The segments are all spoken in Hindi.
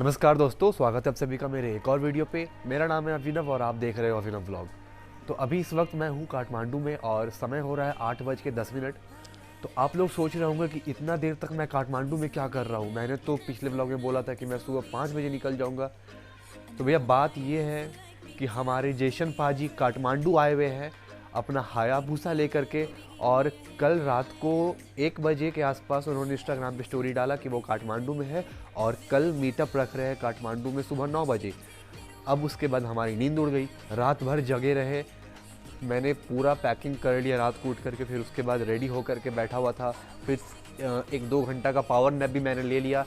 नमस्कार दोस्तों, स्वागत है आप सभी का मेरे एक और वीडियो पे। मेरा नाम है अभिनव और आप देख रहे हो अभिनव व्लॉग। तो अभी इस वक्त मैं हूँ काठमांडू में और समय हो रहा है 8:10। तो आप लोग सोच रहे होंगे कि इतना देर तक मैं काठमांडू में क्या कर रहा हूँ। मैंने तो पिछले व्लॉग में बोला था कि मैं सुबह 5 बजे निकल जाऊँगा। तो भैया बात ये है कि हमारे जैशन पाजी काठमांडू आए हुए हैं अपना हायाबुसा लेकर के। और कल रात को 1 बजे के आसपास उन्होंने इंस्टाग्राम पे स्टोरी डाला कि वो काठमांडू में है और कल मीटअप रख रहे हैं काठमांडू में सुबह 9 बजे। अब उसके बाद हमारी नींद उड़ गई, रात भर जगे रहे। मैंने पूरा पैकिंग कर लिया रात को उठ करके, फिर उसके बाद रेडी होकर के बैठा हुआ था। फिर 1-2 घंटा का पावर नैप भी मैंने ले लिया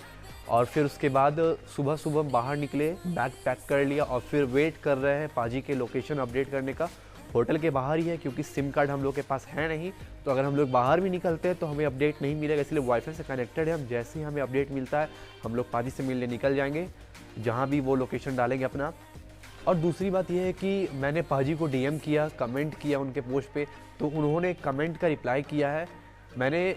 और फिर उसके बाद सुबह सुबह बाहर निकले, बैग पैक कर लिया और फिर वेट कर रहे हैं पाजी के लोकेशन अपडेट करने का। होटल के बाहर ही है क्योंकि सिम कार्ड हम लोग के पास है नहीं, तो अगर हम लोग बाहर भी निकलते हैं तो हमें अपडेट नहीं मिलेगा, इसलिए वाईफाई से कनेक्टेड है। हम जैसे ही हमें अपडेट मिलता है हम लोग पाजी से मिलने निकल जाएंगे जहाँ भी वो लोकेशन डालेंगे अपना। और दूसरी बात यह है कि मैंने पाजी को डीएम किया, कमेंट किया उनके पोस्ट पे, तो उन्होंने कमेंट का रिप्लाई किया है। मैंने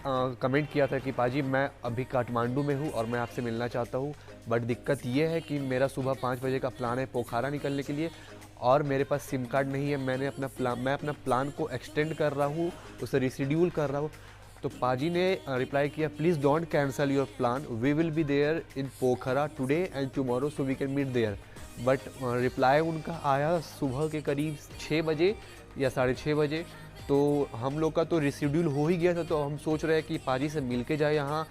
कमेंट किया था कि पाजी मैं अभी काठमांडू में हूँ और मैं आपसे मिलना चाहता हूँ, बट दिक्कत ये है कि मेरा सुबह 5 बजे का प्लान है पोखरा निकलने के लिए और मेरे पास सिम कार्ड नहीं है। मैं अपना प्लान को एक्सटेंड कर रहा हूँ, उसे रिशेड्यूल कर रहा हूँ। तो पाजी ने रिप्लाई किया, please don't cancel your plan, we will be there in Pokhara today and tomorrow so we can meet there. But reply उनका आया सुबह के करीब 6 बजे या 6:30 बजे। तो हम लोग का तो रिशेड्यूल हो ही गया था, तो हम सोच रहे हैं कि पाजी से मिल के जाए यहाँ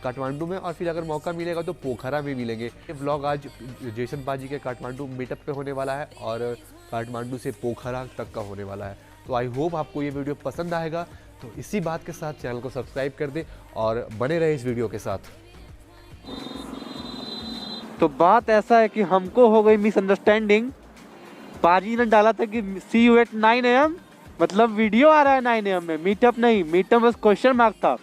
काठमांडू में और फिर अगर मौका मिलेगा तो पोखरा में मिलेंगे। ये व्लॉग आज जैसन पाजी के काठमांडू मीटअप पे होने वाला है और काठमांडू से पोखरा तक का होने वाला है। तो आई होप आपको ये वीडियो पसंद आएगा। तो इसी बात के साथ चैनल को सब्सक्राइब कर दे और बने रहे इस वीडियो के साथ। तो बात ऐसा है कि हमको हो गई मिसअंडरस्टैंडिंग। पाजी ने डाला था कि सी यू एट 9 AM, मतलब वीडियो आ रहा है 9 AM में, मीटअप नहीं। मीटअप बस क्वेश्चन मार्क था।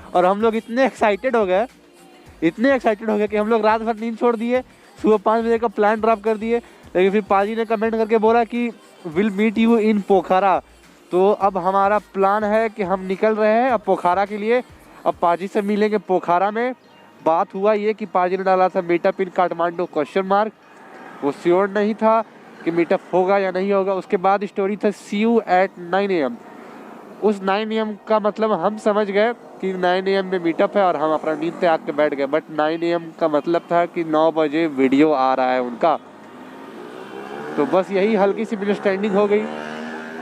और हम लोग इतने एक्साइटेड हो गए कि हम लोग रात भर नींद छोड़ दिए, सुबह 5 बजे का प्लान ड्रॉप कर दिए। लेकिन फिर पाजी ने कमेंट करके बोला कि विल मीट यू इन पोखरा। तो अब हमारा प्लान है कि हम निकल रहे हैं अब पोखरा के लिए। अब पाजी से मिलेंगे पोखरा में। बात हुआ ये कि पाजी ने डाला था मीटअप इन काठमांडू क्वेश्चन मार्क, वो श्योर नहीं था कि मीटअप होगा या नहीं होगा। उसके बाद स्टोरी था सी यू एट 9 AM। उस 9 AM का मतलब हम समझ गए कि 9 AM में मीटअप है और हम अपना नींद पे आके बैठ गए, बट 9 AM का मतलब था कि 9 बजे वीडियो आ रहा है उनका। तो बस यही हल्की सी मिसअंडरस्टैंडिंग हो गई।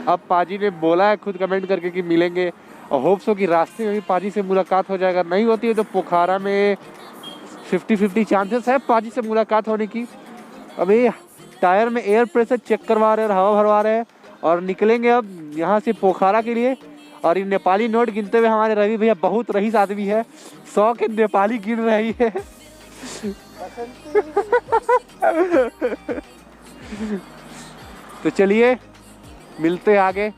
अब पाजी ने बोला है खुद कमेंट करके कि मिलेंगे और होप्स हो कि रास्ते में भी पाजी से मुलाकात हो जाएगा। नहीं होती है तो पोखरा में 50-50 चांसेस है पाजी से मुलाकात होने की। अभी टायर में एयर प्रेशर चेक करवा रहे हैं और हवा भरवा रहे हैं और निकलेंगे अब यहाँ से पोखरा के लिए। और ये नेपाली नोट गिनते हुए हमारे रवि भैया बहुत रईस आदमी है, 100 के नेपाली गिन रही है। तो चलिए मिलते आगे।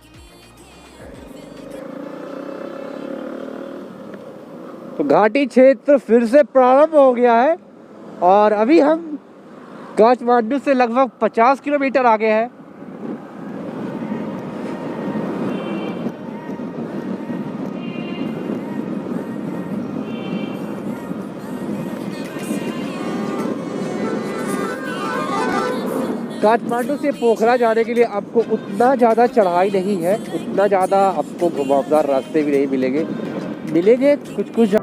तो घाटी क्षेत्र फिर से प्रारंभ हो गया है और अभी हम काठमांडू से लगभग 50 किलोमीटर आगे है। काठमांडू से पोखरा जाने के लिए आपको उतना ज़्यादा चढ़ाई नहीं है, उतना ज़्यादा आपको घुमावदार रास्ते भी नहीं मिलेंगे कुछ कुछ।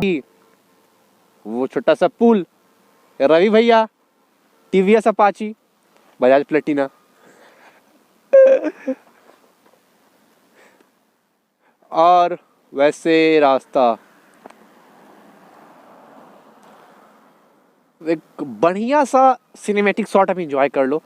वो छोटा सा पुल, रवि भैया, टीवीएस अपाची, बजाज प्लेटिना। और वैसे रास्ता एक बढ़िया सा सिनेमैटिक शॉट अभी एंजॉय कर लो।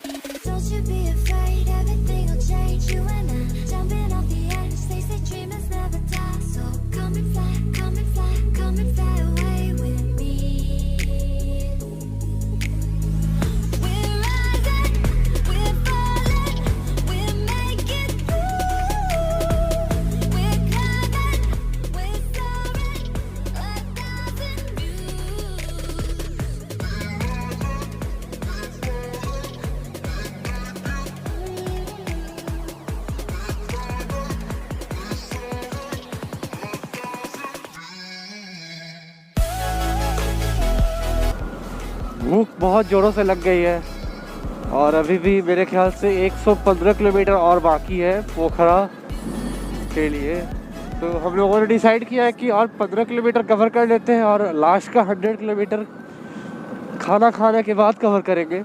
भूख बहुत ज़ोरों से लग गई है और अभी भी मेरे ख्याल से 115 किलोमीटर और बाकी है पोखरा के लिए। तो हम लोगों ने डिसाइड किया है कि और 15 किलोमीटर कवर कर लेते हैं और लास्ट का 100 किलोमीटर खाना खाने के बाद कवर करेंगे।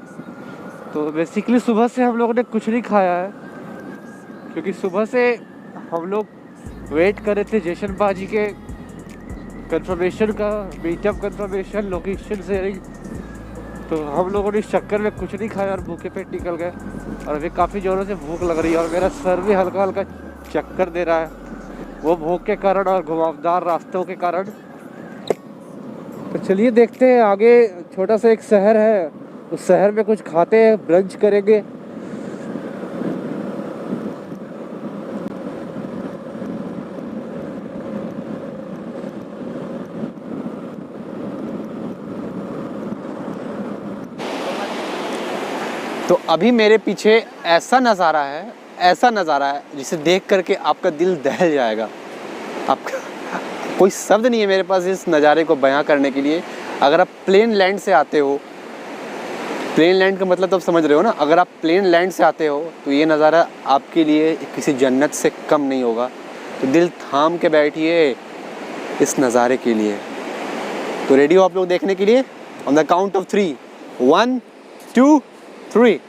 तो बेसिकली सुबह से हम लोगों ने कुछ नहीं खाया है क्योंकि सुबह से हम लोग वेट कर रहे थे जशन बाजी के कंफर्मेशन का, मीटअप कंफर्मेशन, लोकेशन शेयरिंग। तो हम लोगों ने इस चक्कर में कुछ नहीं खाया और भूखे पेट निकल गए और अभी काफ़ी ज़ोरों से भूख लग रही है और मेरा सर भी हल्का हल्का चक्कर दे रहा है, वो भूख के कारण और घुमावदार रास्तों के कारण। तो चलिए देखते हैं आगे, छोटा सा एक शहर है, उस शहर में कुछ खाते हैं, ब्रंच करेंगे। तो अभी मेरे पीछे ऐसा नज़ारा है जिसे देख करके आपका दिल दहल जाएगा। आपका कोई शब्द नहीं है मेरे पास इस नज़ारे को बयां करने के लिए। अगर आप प्लेन लैंड से आते हो, प्लेन लैंड का मतलब तो आप समझ रहे हो ना, अगर आप प्लेन लैंड से आते हो तो ये नज़ारा आपके लिए किसी जन्नत से कम नहीं होगा। तो दिल थाम के बैठिए इस नज़ारे के लिए। तो रेडी हो आप लोग देखने के लिए? On the count of 3, 1, 2, 3।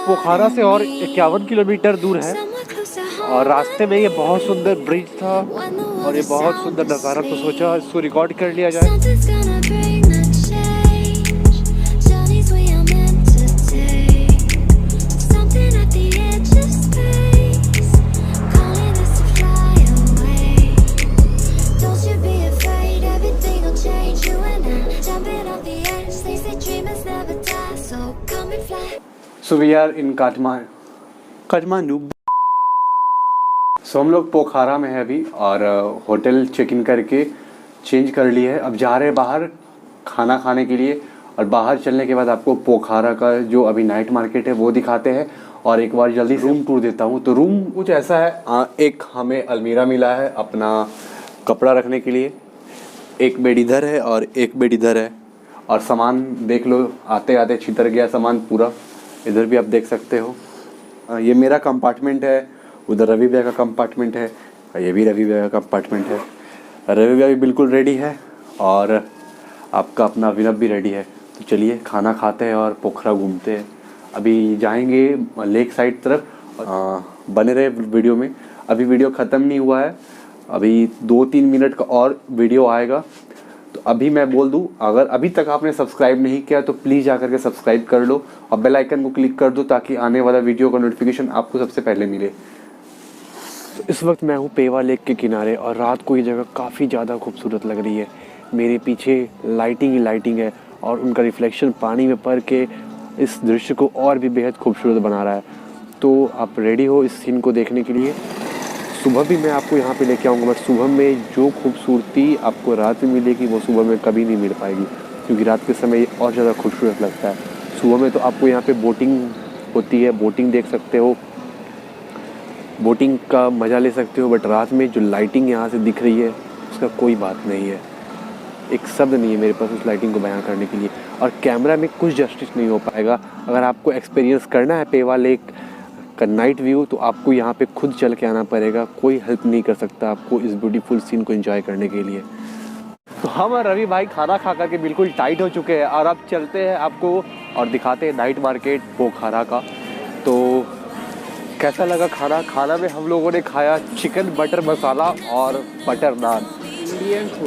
पोखरा से और 51 किलोमीटर दूर है और रास्ते में ये बहुत सुंदर ब्रिज था और ये बहुत सुंदर नज़ारा, तो सोचा इसको रिकॉर्ड कर लिया जाए। So we are in Kathmandu. सो हम लोग पोखरा में है अभी और होटल चेक इन करके चेंज कर लिए है। अब जा रहे हैं बाहर खाना खाने के लिए और बाहर चलने के बाद आपको पोखरा का जो अभी नाइट मार्केट है वो दिखाते हैं और एक बार जल्दी रूम टूर देता हूँ। तो रूम कुछ ऐसा है, एक हमें अलमीरा मिला है अपना कपड़ा रखने के लिए, एक बेड इधर है और एक बेड इधर है और सामान देख लो, आते आते छितर गया सामान पूरा। इधर भी आप देख सकते हो, ये मेरा कंपार्टमेंट है, उधर रवि भैया का कंपार्टमेंट है, ये भी रवि भैया का कंपार्टमेंट है। रवि भैया भी बिल्कुल रेडी है और आपका अपना विनब भी रेडी है। तो चलिए खाना खाते हैं और पोखरा घूमते हैं। अभी जाएंगे लेक साइड तरफ, बने रहे वीडियो में। अभी वीडियो ख़त्म नहीं हुआ है, अभी 2-3 मिनट का और वीडियो आएगा। तो अभी मैं बोल दूं, अगर अभी तक आपने सब्सक्राइब नहीं किया तो प्लीज़ जाकर के सब्सक्राइब कर लो और बेल आइकन को क्लिक कर दो ताकि आने वाला वीडियो का नोटिफिकेशन आपको सबसे पहले मिले। तो इस वक्त मैं हूँ पेवा लेक के किनारे और रात को ये जगह काफ़ी ज़्यादा खूबसूरत लग रही है। मेरे पीछे लाइटिंग ही लाइटिंग है और उनका रिफ्लेक्शन पानी में पड़ के इस दृश्य को और भी बेहद खूबसूरत बना रहा है। तो आप रेडी हो इस सीन को देखने के लिए? सुबह भी मैं आपको यहाँ पे लेके आऊँगा, बट सुबह में जो खूबसूरती आपको रात में मिलेगी वो सुबह में कभी नहीं मिल पाएगी, क्योंकि रात के समय ये और ज़्यादा खूबसूरत लगता है। सुबह में तो आपको यहाँ पे बोटिंग होती है, बोटिंग देख सकते हो, बोटिंग का मज़ा ले सकते हो, बट रात में जो लाइटिंग यहाँ से दिख रही है उसका कोई बात नहीं है। एक शब्द नहीं है मेरे पास उस लाइटिंग को बयां करने के लिए, और कैमरा में कुछ जस्टिस नहीं हो पाएगा। अगर आपको एक्सपीरियंस करना है पेवा लेक का नाइट व्यू तो आपको यहाँ पे खुद चल के आना पड़ेगा, कोई हेल्प नहीं कर सकता आपको इस ब्यूटीफुल सीन को एंजॉय करने के लिए। तो हम और रवि भाई खाना खा कर के बिल्कुल टाइट हो चुके हैं और अब चलते हैं आपको और दिखाते हैं नाइट मार्केट पोखरा का। तो कैसा लगा खाना? खाना में हम लोगों ने खाया चिकन बटर मसाला और बटर नान,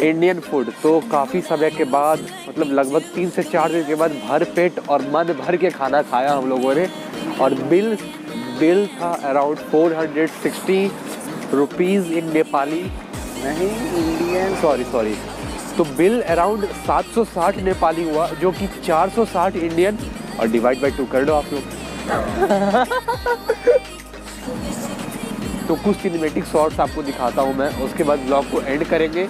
इंडियन फूड। तो काफ़ी समय के बाद, मतलब लगभग 3 से 4 दिन के बाद भर पेट और मन भर के खाना खाया हम लोगों ने। और बिल था अराउंड 460 रुपीज़ इन नेपाली, नहीं इंडियन, सॉरी। तो बिल अराउंड 760 नेपाली हुआ, जो कि 460 इंडियन, और डिवाइड बाय 2 कर दो आप लोग। तो कुछ सिनेमेटिक शॉट्स आपको दिखाता हूँ मैं, उसके बाद ब्लॉग को एंड करेंगे